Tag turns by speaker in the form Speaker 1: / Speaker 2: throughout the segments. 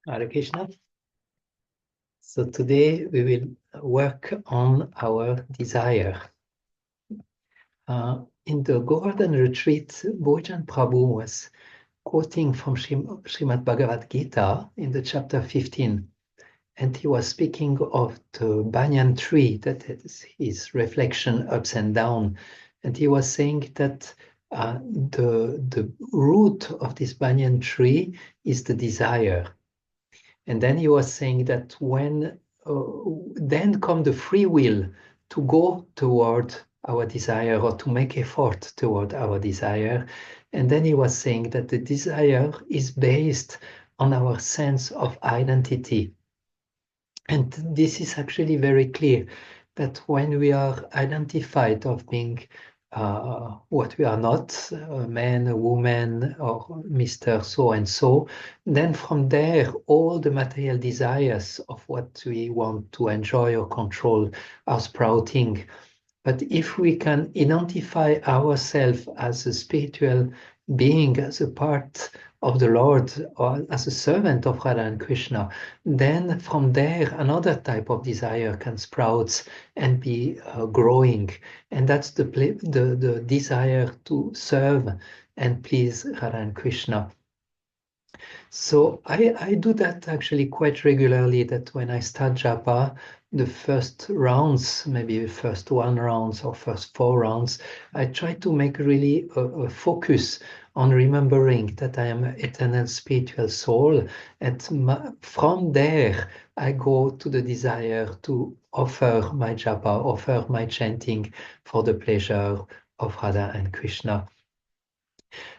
Speaker 1: Hare Krishna. So today we will work on our desire. In the Govardhan retreat, Bhojan Prabhu was quoting from Srimad Bhagavad Gita in the chapter 15. And he was speaking of the banyan tree, that is his reflection ups and down. And he was saying that the root of this banyan tree is the desire. And then he was saying that when then come the free will to go toward our desire or to make effort toward our desire. And then he was saying that the desire is based on our sense of identity. And this is actually very clear that when we are identified of being what we are not, a man, a woman, or Mr. So and so, then from there, all the material desires of what we want to enjoy or control are sprouting. But if we can identify ourselves as a spiritual being, as a part of the Lord, or as a servant of Radha and Krishna, then from there another type of desire can sprout and be growing. And that's the desire to serve and please Radha and Krishna. So I do that actually quite regularly, that when I start Japa, the first rounds, maybe the first 1 round or first 4 rounds, I try to make really a focus on remembering that I am an eternal spiritual soul. And from there, I go to the desire to offer my Japa, offer my chanting for the pleasure of Radha and Krishna.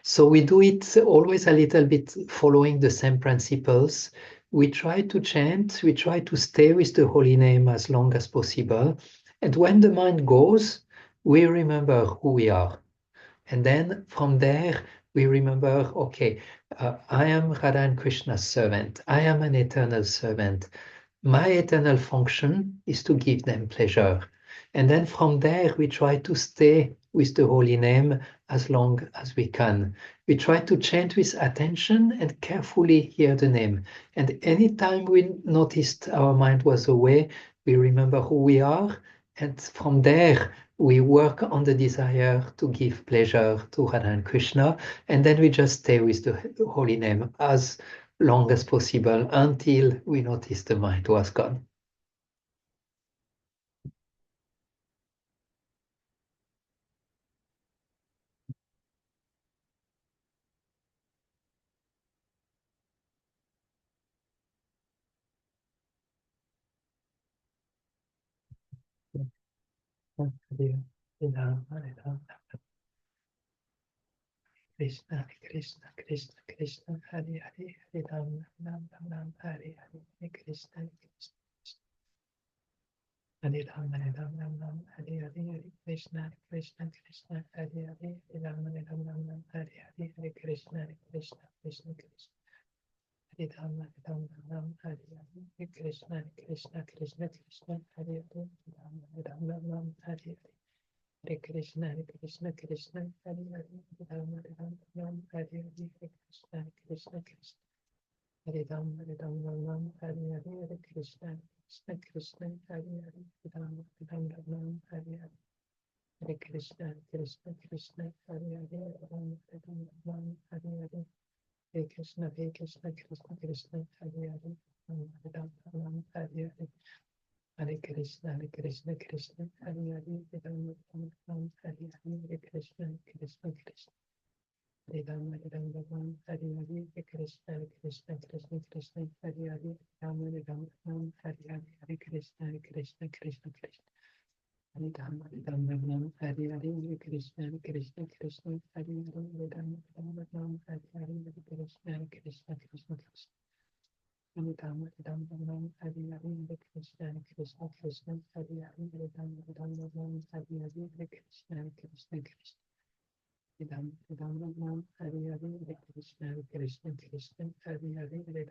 Speaker 1: So we do it always a little bit following the same principles. We try to chant, we try to stay with the holy name as long as possible. And when the mind goes, we remember who we are. And then from there, we remember, okay, I am Radha and Krishna's servant. I am an eternal servant. My eternal function is to give them pleasure. And then from there, we try to stay with the holy name as long as we can. We try to chant with attention and carefully hear the name. And anytime we noticed our mind was away, we remember who we are. And from there, we work on the desire to give pleasure to Radha and Krishna. And then we just stay with the holy name as long as possible until we notice the mind was gone. Krishna, Krishna, Krishna, Krishna, Hare Hare, Hare Ram, Ram, Ram, Ram, Hare Hare, Hare Krishna, Krishna, Hare Ram, Ram, Ram, Hare Hare, Hare Krishna, Krishna, Krishna, Hare Hare, Hare Ram, Ram, Hare Hare, Hare Krishna, Krishna, Krishna, Krishna, Hare Ram, Ram, Hare Hare, Hare Krishna, Krishna, Krishna, Krishna, Hare Hare, Ram, Hare Hare. Hare Krishna, Krishna, Krishna, Hare Hare, Ram, Ram, Hare Hare, Hare Krishna, Krishna, Krishna, Hare Ram, Ram, Hare Hare, Hare Krishna, Krishna, Krishna, Hare Hare, Ram, Ram, Hare Hare, Hare Krishna, Krishna, Krishna, Hare Hare, Ram, Hare Hare, Hare Krishna, Krishna, Krishna, Hare Hare, Ram, Hare Hare. Hare Krishna, Krishna, Krishna, Hare Hare, Ram, Hare Hare, Hare Krishna, Krishna, Krishna, Hare Ram, Hare Hare, Hare Krishna, Krishna, Krishna, Krishna, Hare Hare, Ram, Hare Hare, Hare Krishna, Krishna, Krishna, Krishna, Hare Ram, Hare Hare, Hare Krishna, Krishna, Krishna, Hare Hare, Ram, Hare Hare, Hare Krishna, Krishna, Krishna, Krishna. Hare Ram, Hare Hare, Hare Krishna, Krishna, Krishna, Hare Hare, Hare Ram, Hare Hare, Hare Krishna, Krishna, Krishna, Hare Ram, Hare Hare, Hare Krishna, Krishna, Krishna, Hare Hare, Hare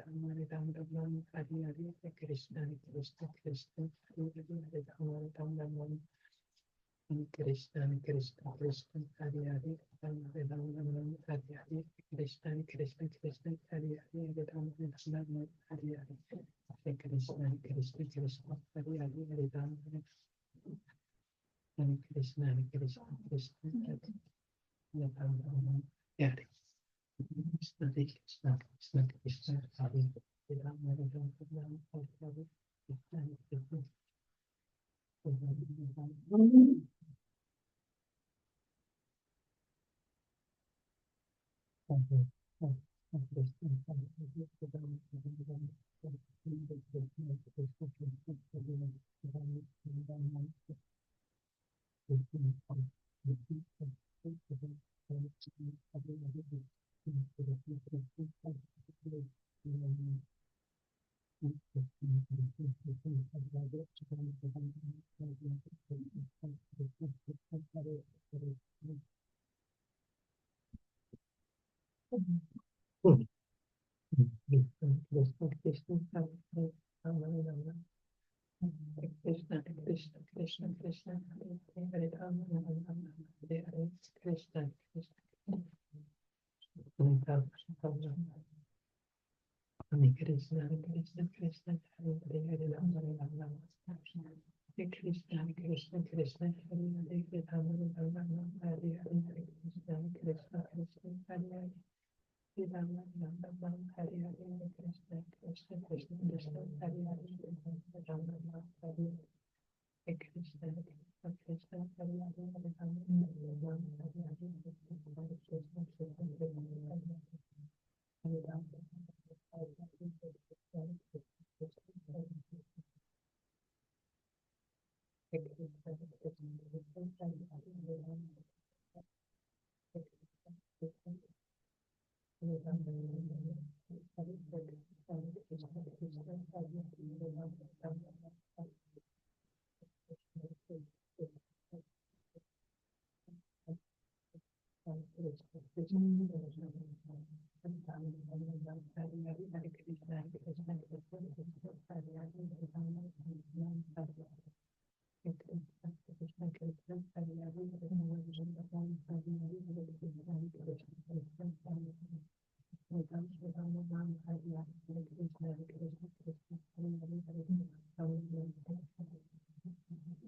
Speaker 1: Ram, Hare Hare, Hare Krishna, Krishna, Krishna, Hare Hare, Hare Ram, Hare Krishna, Krishna, Krishna, Hare Hare, Hare Ram, Hare Hare, Hare Krishna, Krishna Krishna, Hare Hare, Hare Rama, Hare Rama, Hare Hare, Hare Krishna, Krishna Krishna, Hare Hare, Hare Rama, Hare Krishna, Krishna Krishna, Hare Rama, Hare Hare. Krishna, Krishna, Krishna Krishna, Hare Rama, Hare Rama, Hare Rama, Hare Hare, Krishna Krishna. Krishna, Krishna, Krishna, Krishna, Hare Hare, Hare Rama, Hare Rama, Hare Hare, Krishna, Krishna, Hare Krishna, Hare Krishna, Krishna, Hare Hare, Hare Rama, Hare Rama, Hare Krishna, Krishna, Krishna, Hare Hare, Hare Rama, Hare Rama, Hare Hare, Hare Krishna, Krishna, Krishna, Hare Hare, Hare Rama, Rama, Rama, Hare Hare, Hare Krishna, Krishna, Krishna, Krishna, Hare Hare, Hare Rama, Rama, Hare Hare. Hare Krishna, Krishna Krishna, Hare Hare, Hare Rama, Hare Rama, Hare Hare, Hare Krishna, Krishna Krishna, Hare Hare, Hare Rama, Hare Hare, Hare Krishna, Krishna Krishna, Hare Krishna, Krishna Krishna, Hare Hare, Hare Rama, Hare Krishna, Krishna Hare Rama, Hare Hare, Hare Krishna, Krishna Krishna, Hare Hare, Hare Rama, Rama, Hare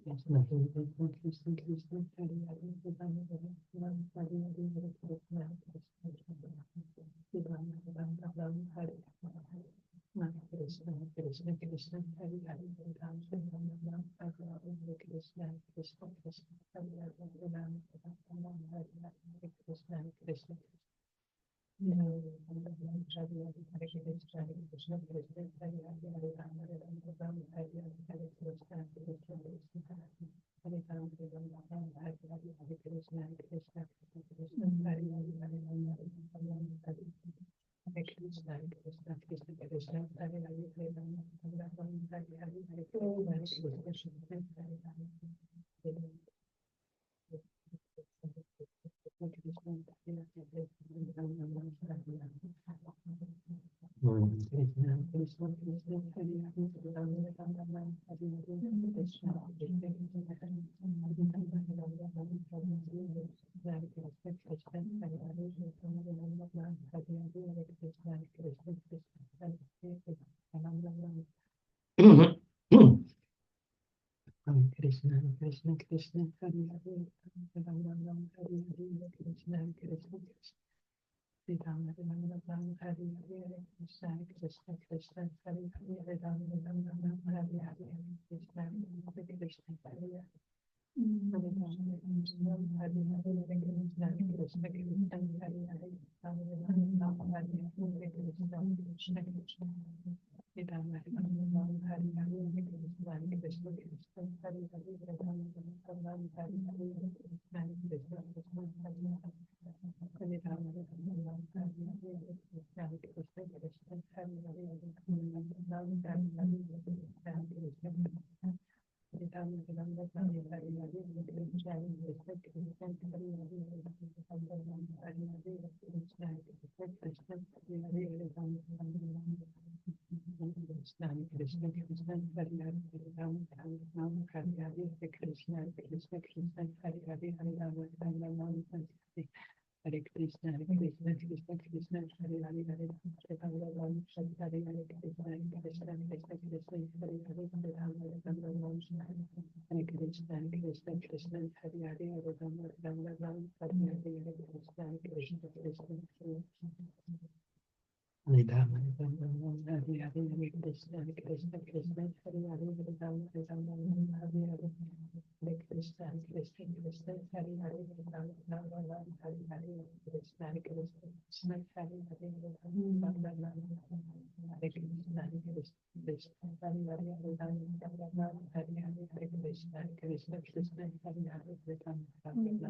Speaker 1: Krishna, Krishna Krishna, Krishna, Krishna, Hare Hare, Hare Rama, Rama, Hare Hare, Hare Krishna, Krishna, Hare Rama, Rama, Rama, Hare Hare Krishna, Krishna, Krishna, Hare Hare, Hare Rama, Rama, Rama, Hare Hare Krishna, Krishna, Krishna, Hare Hare, Hare Rama, Rama, Hare Hare Krishna, Krishna, Hare Krishna, Krishna Krishna, Hare Hare, Hare Rama, Rama, Hare Hare, Hare Krishna, Krishna Krishna, Hare Rama, Rama, Hare Hare, Hare Krishna, Krishna Krishna, Hare Hare, Hare Rama, Rama, Hare Hare Krishna, Krishna Krishna, Krishna Hare Hare, Hare Rama, Rama, Hare Hare, Hare Krishna, Krishna Hare Hare, Hare Krishna, Krishna, Krishna, Hare Hare, Ram Ram Ram, Hare Hare, Hare Krishna, Krishna, Krishna, Hare Ram, Ram Ram, Hare Hare, Hare Krishna, Krishna, Krishna, Hare Hare, Hare Ram, Ram Ram, Hare Hare, Hare Krishna, Hare Krishna, Hare Hare. Hare Ram, Ram, Hare Hare, Hare Krishna, Krishna Krishna, Hare Hare, Ram Ram, Hare Hare, Hare Krishna, Krishna Krishna, Hare Ram, Ram, Hare Hare, Hare Krishna, Krishna Krishna, Hare Hare, Hare Ram, Ram, Hare Hare, Hare Krishna, Krishna Krishna, Hare Hare, Hare Ram, Ram, Hare Hare, Hare Krishna, Krishna Krishna, Hare Hare, Hare Ram, Hare Hare, Hare Krishna, Krishna Krishna. Hare Rama, Rama, Hare Hare, Hare Krishna, Krishna Krishna, Hare Hare, Hare Rama, Hare Hare, Hare Krishna, Krishna Krishna, Hare Hare, Hare Rama, Krishna, Krishna Krishna, Hare Hare, Hare Rama, Hare Hare, Hare Krishna, Krishna Krishna, Hare Hare, Hare Rama, Hare Hare Krishna, Hare Krishna, Krishna Krishna, Hare Hare, Hare Rama, Hare Rama, Hare Hare, Krishna, Krishna, Krishna Krishna, Hare Hare, Hare Rama, Hare Rama, Hare Krishna, Krishna Krishna, Hare Hare, Hare Rama, Hare Rama, Hare Hare, Hare Krishna, Krishna Krishna, Hare Rama, Hare Rama, Hare Hare, Hare Krishna, Krishna Krishna, Hare Hare, Hare Rama, Hare Rama, Hare Hare, Hare Krishna, Krishna Krishna, Hare Hare, Hare Rama, Hare Hare, Krishna, Krishna, Hare Hare, Hare Rama, Hare Krishna, Krishna, Hare Hare, Hare Rama, Hare Hare, Hare Krishna, Krishna Krishna, Hare Hare, Hare Rama, Hare Hare,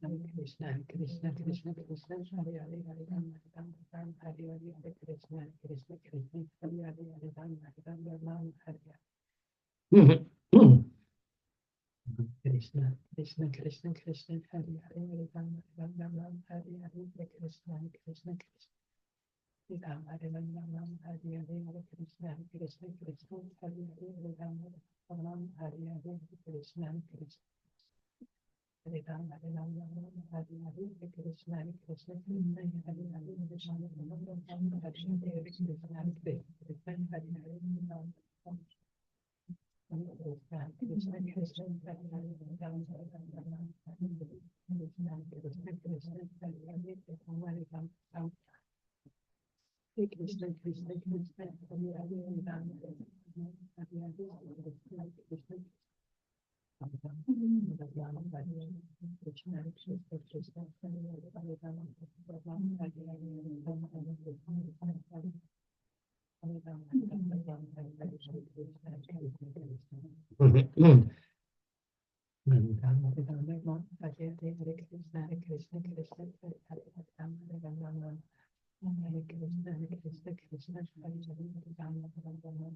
Speaker 1: Hare Krishna, Krishna Krishna, Krishna, Hare Hare, Hare Rama, Hare Hare, Hare Krishna, Krishna Krishna, Hare Hare, Hare Rama, Hare Hare. Krishna, Krishna, Krishna, Krishna, Hare Hare, Hare Rama, Hare Hare, Hare Krishna, Krishna, Krishna, Hare Rama, Hare Rama, Hare Hare, Hare Krishna, Krishna, Krishna, Hare Hare, Hare Rama, Hare Hare, Hare Krishna, Krishna, Hare Rama, Hare Rama, Hare Hare, Hare Krishna, Krishna, Krishna, Hare Hare, Hare Rama, Hare Hare, Hare Krishna, Krishna, Hare Hare, Hare Rama. Krishna, Krishna, Hare Hare, Hare Rama, Hare Rama, Krishna, Krishna, Krishna, Hare Hare, Hare Rama, Hare Rama, Hare Krishna, Krishna, Krishna, Hare Hare, Hare Rama, Hare Hare, Hare Krishna, Krishna, Hare Rama, Hare Hare, Krishna, Krishna, Krishna, Hare Hare, Hare Rama, Hare Rama, Hare Hare, Hare Rama, Hare Krishna, Hare Rama, Hare Rama, Hare Hare, Krishna, Krishna. Hare Rama, Hare Rama, Hare Hare, Hare Krishna, Krishna Krishna, Hare Hare, Hare Rama, Hare Rama, Hare Krishna, Krishna Krishna, Hare Hare, Hare Rama, Hare Rama, Hare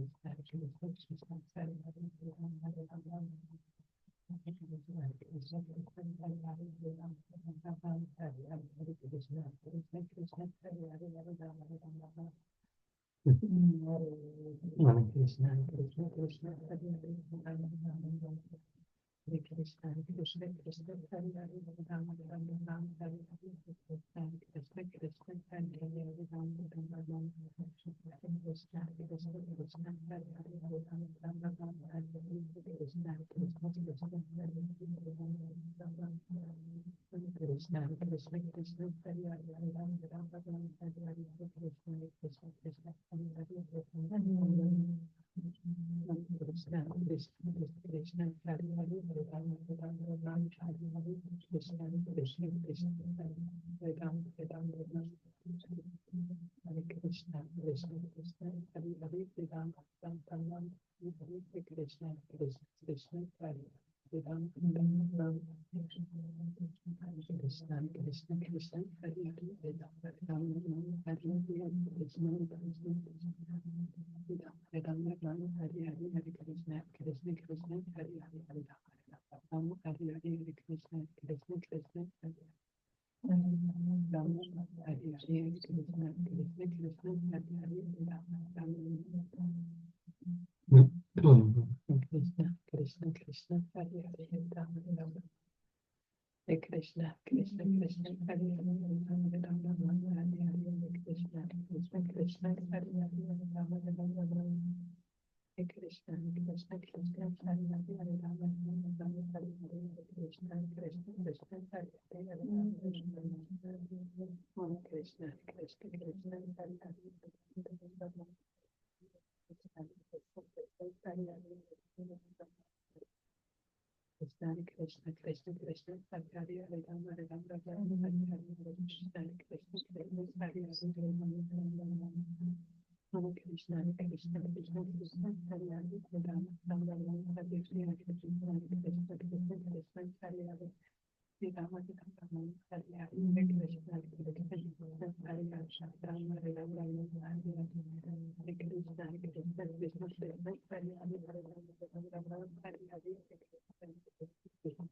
Speaker 1: Krishna, Krishna Krishna, Hare Hare, Hare Rama, Hare Rama, Hare Krishna, Krishna Krishna, Hare Hare, Hare Rama, Hare Rama, Hare Hare, Hare Krishna, Krishna Krishna, Hare Hare, Hare Rama, Hare Rama. Hare Krishna, Krishna Krishna, Hare Hare, Hare Rama, Hare Krishna, Krishna Krishna, Hare Hare, Hare Rama, Hare Rama, Hare Hare, Krishna, Krishna Krishna, Hare Hare, Hare Rama, Hare Rama, Hare Krishna, Krishna Krishna, Hare Hare, Hare Rama, Hare Rama, Hare Hare, Krishna, Krishna Krishna, Hare Hare, Hare Rama, Hare Rama, Hare Krishna, Krishna Krishna, Hare Hare, Hare Rama, Hare Rama, Hare Hare, Hare Krishna, Krishna Krishna, Hare Hare, Hare Rama, Krishna, Krishna, Krishna, Hare Hare, Hare Rama, Hare Rama, Hare Hare, Krishna, Krishna, Krishna, Hare Rama, Hare Rama, Hare Krishna, Krishna, Krishna, Hare Hare, Hare Rama, Hare Rama, Hare Hare, Krishna, Krishna, Krishna, Hare Hare Rama, Hare Rama, Krishna, Krishna, Krishna, Hare Hare, Hare Rama, Hare Rama, Hare Hare, Krishna, Krishna, Hare Rama, Hare Hare, Hare Krishna, Krishna Krishna, Hare Hare, Hare Rama, Hare Hare, Hare Krishna, Krishna Krishna, Hare Rama, Hare Hare, Krishna, Krishna Krishna, Hare Hare, Krishna, Krishna Krishna, Hare Hare, Hare Rama, Hare Krishna, Krishna Krishna, Hare Hare, Hare Rama, Hare Hare, Krishna, Krishna Krishna, Hare Hare, Hare Rama, Hare Hare Krishna, Krishna Krishna, Hare Hare, Hare Rama, Hare Hare, Krishna, Krishna Krishna, Hare Hare, Hare Rama, Hare Krishna, Krishna Krishna, Hare Hare, Krishna, Krishna, Krishna, Krishna, Hare Hare, Hare Rama, Hare Rama, Hare Hare, Krishna, Krishna, Krishna, Hare Hare, Hare Rama, Hare Krishna, Krishna, Krishna, Krishna, Hare Hare, Hare Rama, Hare Rama, Hare Krishna, Krishna, Krishna, Krishna, Hare Hare, Hare Rama, Hare Rama, Hare Hare, Hare Krishna, Krishna, Krishna, Hare Hare, Rama, Hare Rama, Hare Hare, Hare Krishna, Krishna, Krishna, Krishna, Hare Hare, Hare Rama, Hare Hare, Hare Krishna,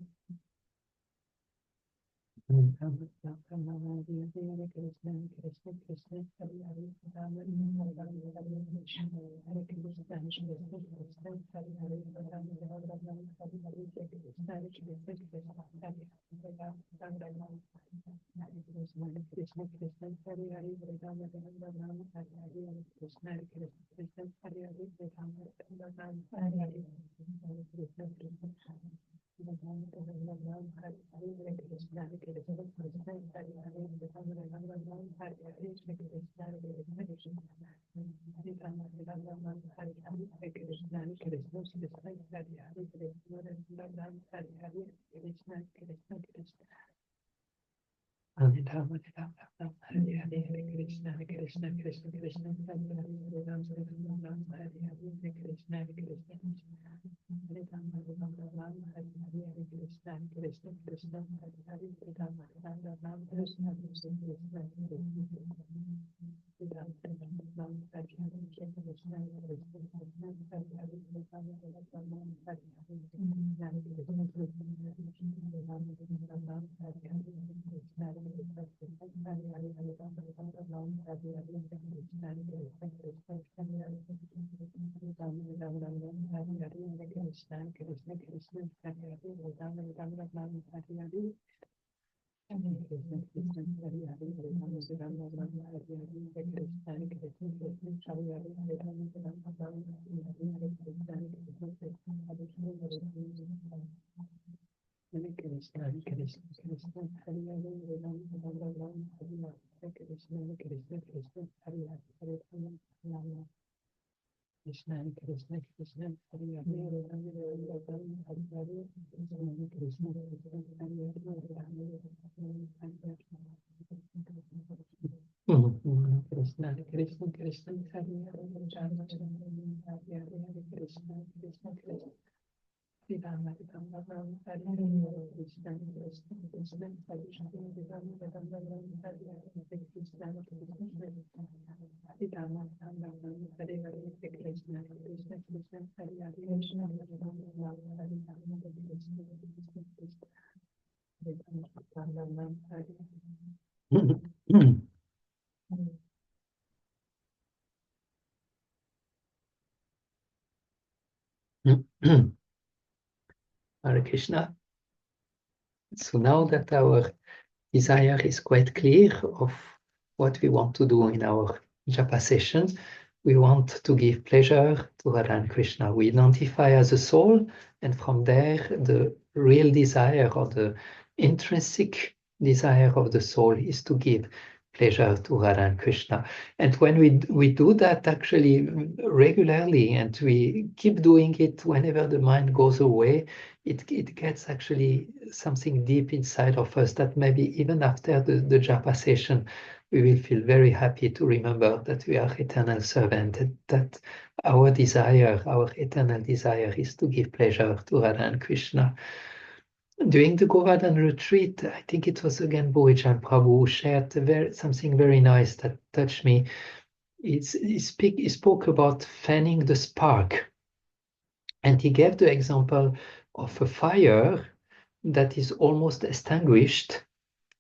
Speaker 1: Hare Krishna. So now that our desire is quite clear of what we want to do in our japa session, we want to give pleasure to Radha and Krishna. We identify as a soul, and from there, the real desire or the intrinsic desire of the soul is to give pleasure to Radha and Krishna. And when we do that actually regularly, and we keep doing it whenever the mind goes away, it gets actually something deep inside of us that maybe even after the japa session, we will feel very happy to remember that we are eternal servant, that our desire, our eternal desire is to give pleasure to Radha and Krishna. During the Govardhan retreat, I think it was again Bhujan Prabhu who shared something very nice that touched me. He spoke about fanning the spark. And he gave the example of a fire that is almost extinguished,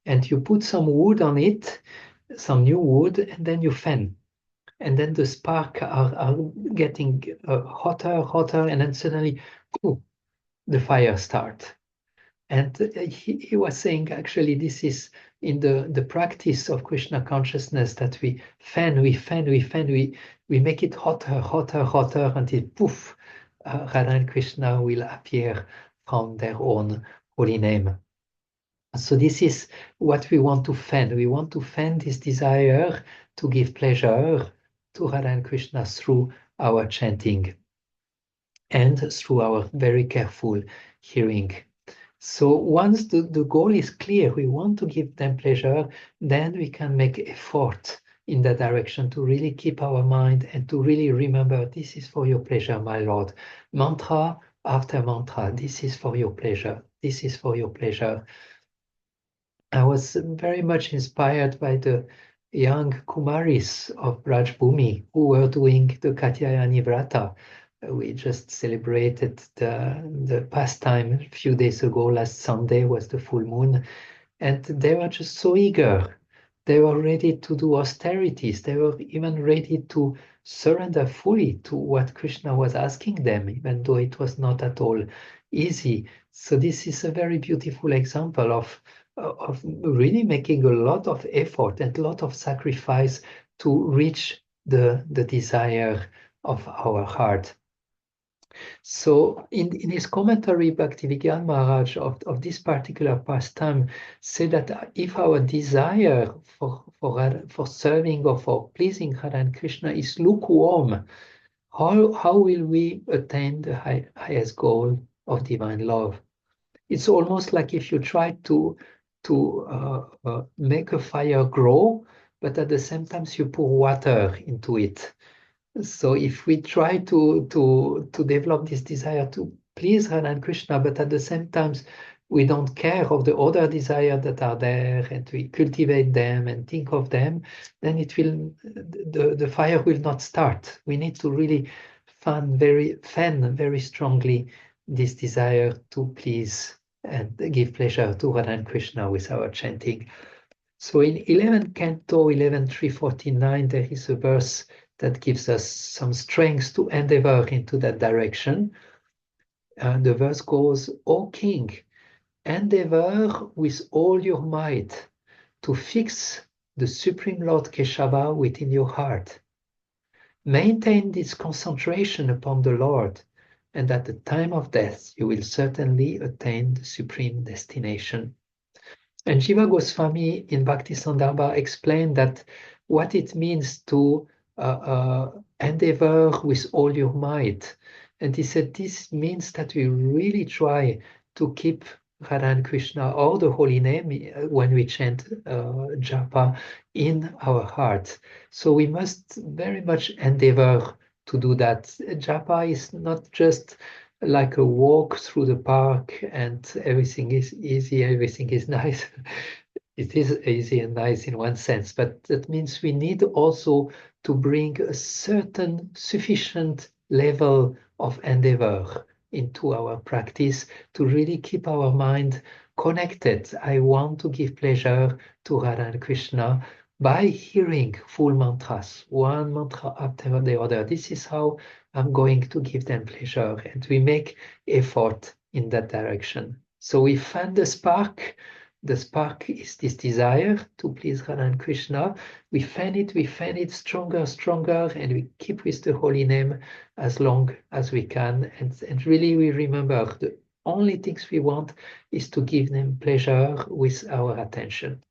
Speaker 1: and you put some wood on it, some new wood, and then you fan. And then the spark are getting hotter, and then suddenly, the fire starts. And he was saying, actually, this is in the practice of Krishna consciousness that we make it hotter until poof, Radha and Krishna will appear from their own holy name. So this is what we want to fan. We want to fan this desire to give pleasure to Radha and Krishna through our chanting and through our very careful hearing. So once the goal is clear, we want to give them pleasure, then we can make effort in that direction to really keep our mind and to really remember, this is for your pleasure, my Lord. Mantra after mantra, this is for your pleasure. This is for your pleasure. I was very much inspired by the young Kumaris of Brajbhumi who were doing the Katyayani Vrata. We just celebrated the pastime a few days ago. Last Sunday was the full moon. And they were just so eager. They were ready to do austerities. They were even ready to surrender fully to what Krishna was asking them, even though it was not at all easy. So this is a very beautiful example of really making a lot of effort and a lot of sacrifice to reach the desire of our heart. So in his commentary, Bhaktivedanta Maharaj of this particular pastime said that if our desire for serving or for pleasing Radha and Krishna is lukewarm, how will we attain the highest goal of divine love? It's almost like if you try to make a fire grow, but at the same time you pour water into it. So if we try to develop this desire to please Radha and Krishna, but at the same time we don't care of the other desires that are there, and we cultivate them and think of them, then the fire will not start. We need to really fan very strongly this desire to please and give pleasure to Radha and Krishna with our chanting. So in 11 Canto 11.349, there is a verse that gives us some strength to endeavor into that direction. And the verse goes, O King, endeavor with all your might to fix the Supreme Lord Keshava within your heart. Maintain this concentration upon the Lord, and at the time of death you will certainly attain the supreme destination. And Jiva Goswami in Bhakti Sandarbha explained that what it means to endeavor with all your might. And he said this means that we really try to keep Radha and Krishna or the holy name when we chant Japa in our heart. So we must very much endeavor to do that. Japa is not just like a walk through the park and everything is easy, everything is nice. It is easy and nice in one sense, but that means we need also to bring a certain sufficient level of endeavor into our practice to really keep our mind connected. I want to give pleasure to Radha and Krishna by hearing full mantras, one mantra after the other. This is how I'm going to give them pleasure, and we make effort in that direction. So we fan the spark. The spark is this desire to please Radha and Krishna. We fan it stronger, stronger, and we keep with the holy name as long as we can. And really, we remember the only things we want is to give them pleasure with our attention.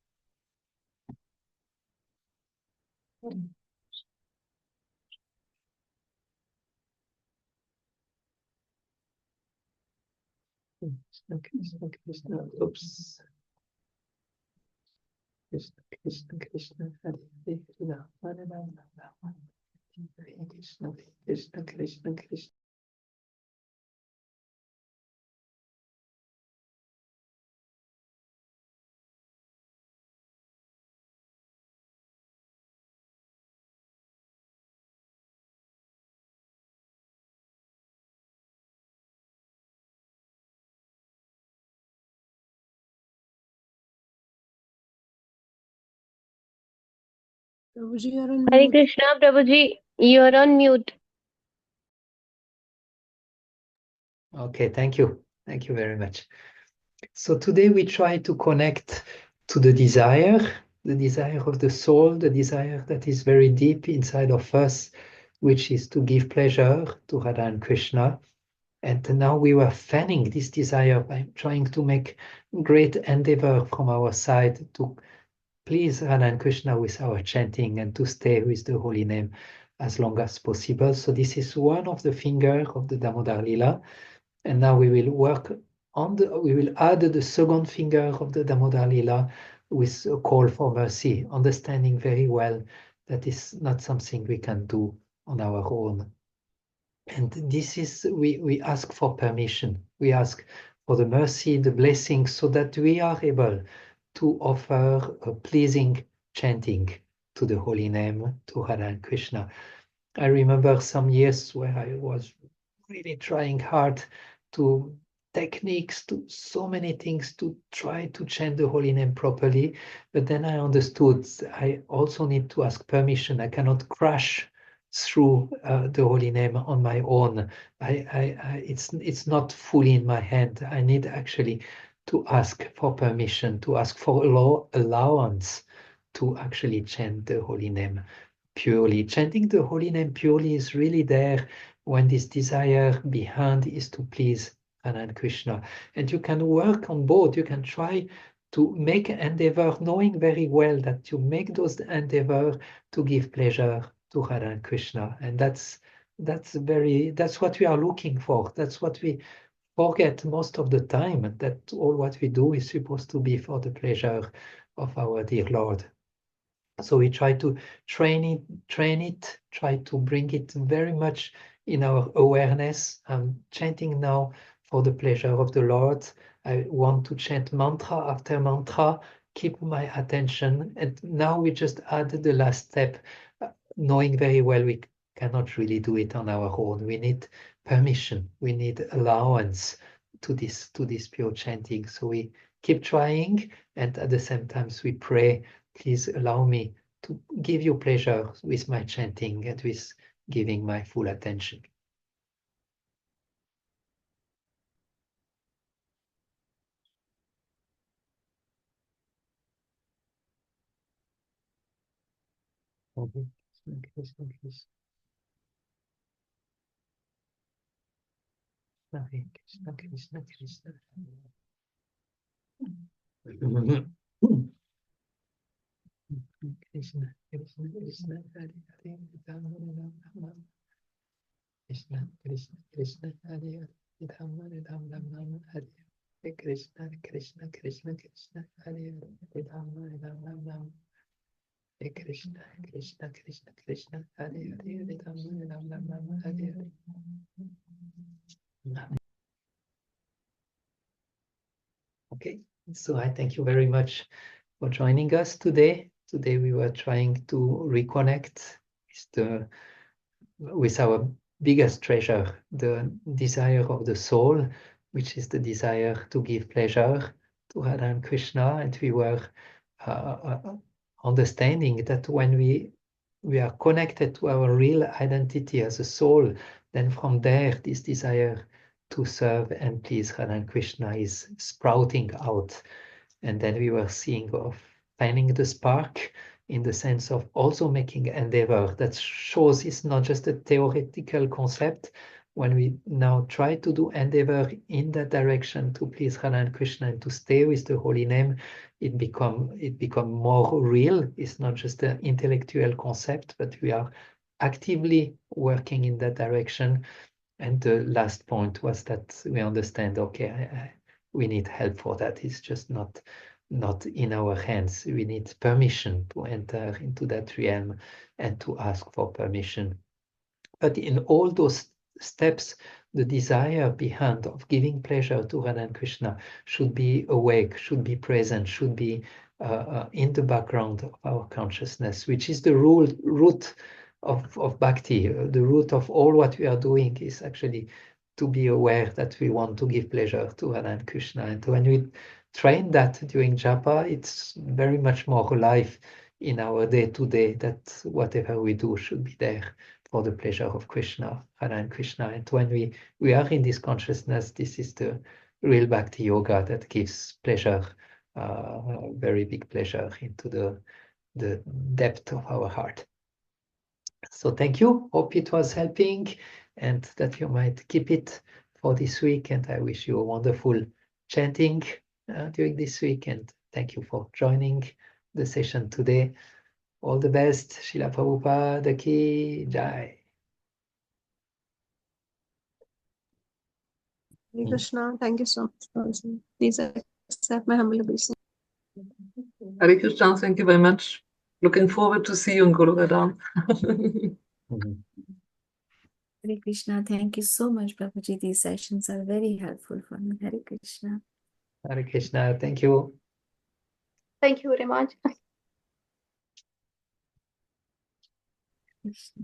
Speaker 1: Krishna, Krishna, Krishna. Oops. Krishna, Krishna, Krishna, Hare Hare, Krishna, Hare Rama, Hare Krishna, Krishna, Krishna, Krishna.
Speaker 2: Prabhuji, you're on
Speaker 3: Hare
Speaker 2: mute.
Speaker 3: Krishna, Prabhuji, you're on mute.
Speaker 1: Okay, thank you. Thank you very much. So today we try to connect to the desire of the soul, the desire that is very deep inside of us, which is to give pleasure to Radha and Krishna. And now we were fanning this desire by trying to make great endeavor from our side to please Radha and Krishna with our chanting and to stay with the holy name as long as possible. So this is one of the fingers of the Damodar Lila. And now we will work on we will add the second finger of the Damodar Lila with a call for mercy, understanding very well that is not something we can do on our own. And this is, we ask for permission. We ask for the mercy, the blessing, so that we are able to offer a pleasing chanting to the holy name, to Radha and Krishna. I remember some years where I was really trying hard to techniques, to so many things to try to chant the holy name properly. But then I understood I also need to ask permission. I cannot crash through the holy name on my own. It's not fully in my hand. I need actually to ask for permission, to ask for allowance to actually chant the holy name purely. Chanting the holy name purely is really there when this desire behind is to please Radha and Krishna. And you can work on both. You can try to make endeavor, knowing very well that you make those endeavor to give pleasure to Radha and Krishna. And that's what we are looking for. That's what we forget most of the time, that all what we do is supposed to be for the pleasure of our dear Lord. So we try to train it, try to bring it very much in our awareness. I'm chanting now for the pleasure of the Lord. I want to chant mantra after mantra, keep my attention. And now we just add the last step, knowing very well we cannot really do it on our own. We need permission, we need allowance to this pure chanting. So we keep trying, and at the same time we pray, please allow me to give you pleasure with my chanting and with giving my full attention. Krishna, Krishna, Krishna, Krishna. Krishna, Krishna, Krishna, Hare Hare, Rama Rama, Krishna, Krishna, Krishna, Hare Hare, Rama Rama, Hare Krishna, Krishna, Krishna, Krishna, Hare Hare, Rama Rama, Hare Krishna, Krishna, Krishna, Krishna, Hare Hare, Rama Rama, Hare Hare. Okay, so I thank you very much for joining us today. Today we were trying to reconnect with our biggest treasure, the desire of the soul, which is the desire to give pleasure to Radha and Krishna. And we were understanding that when we are connected to our real identity as a soul, then from there this desire to serve and please Radha and Krishna is sprouting out. And then we were seeing of finding the spark in the sense of also making endeavor. That shows it's not just a theoretical concept. When we now try to do endeavor in that direction to please Radha and Krishna and to stay with the holy name, it become more real. It's not just an intellectual concept, but we are actively working in that direction. And the last point was that we understand, okay, we need help for that. It's just not in our hands. We need permission to enter into that realm and to ask for permission. But in all those steps, the desire behind of giving pleasure to Radha and Krishna should be awake, should be present, should be in the background of our consciousness, which is the root of bhakti. The root of all what we are doing is actually to be aware that we want to give pleasure to Radha and Krishna. And when we train that during Japa, it's very much more alive in our day-to-day, that whatever we do should be there for the pleasure of Krishna, Radha and Krishna. And when we are in this consciousness, this is the real bhakti yoga that gives pleasure, very big pleasure into the depth of our heart. So thank you. Hope it was helping and that you might keep it for this week. And I wish you a wonderful chanting during this week. And thank you for joining the session today. All the best. Srila Prabhupada ki Jai.
Speaker 2: Hare Krishna, thank you so much, Prabhuji. Please accept my humble obeisance.
Speaker 4: Hare Krishna, thank you very much. Looking forward to see you in Guruvardhan.
Speaker 5: Hare Krishna, thank you so much, Prabhuji. These sessions are very helpful for me. Hare Krishna.
Speaker 1: Hare Krishna. Thank you.
Speaker 3: Thank you very much.
Speaker 5: Krishna.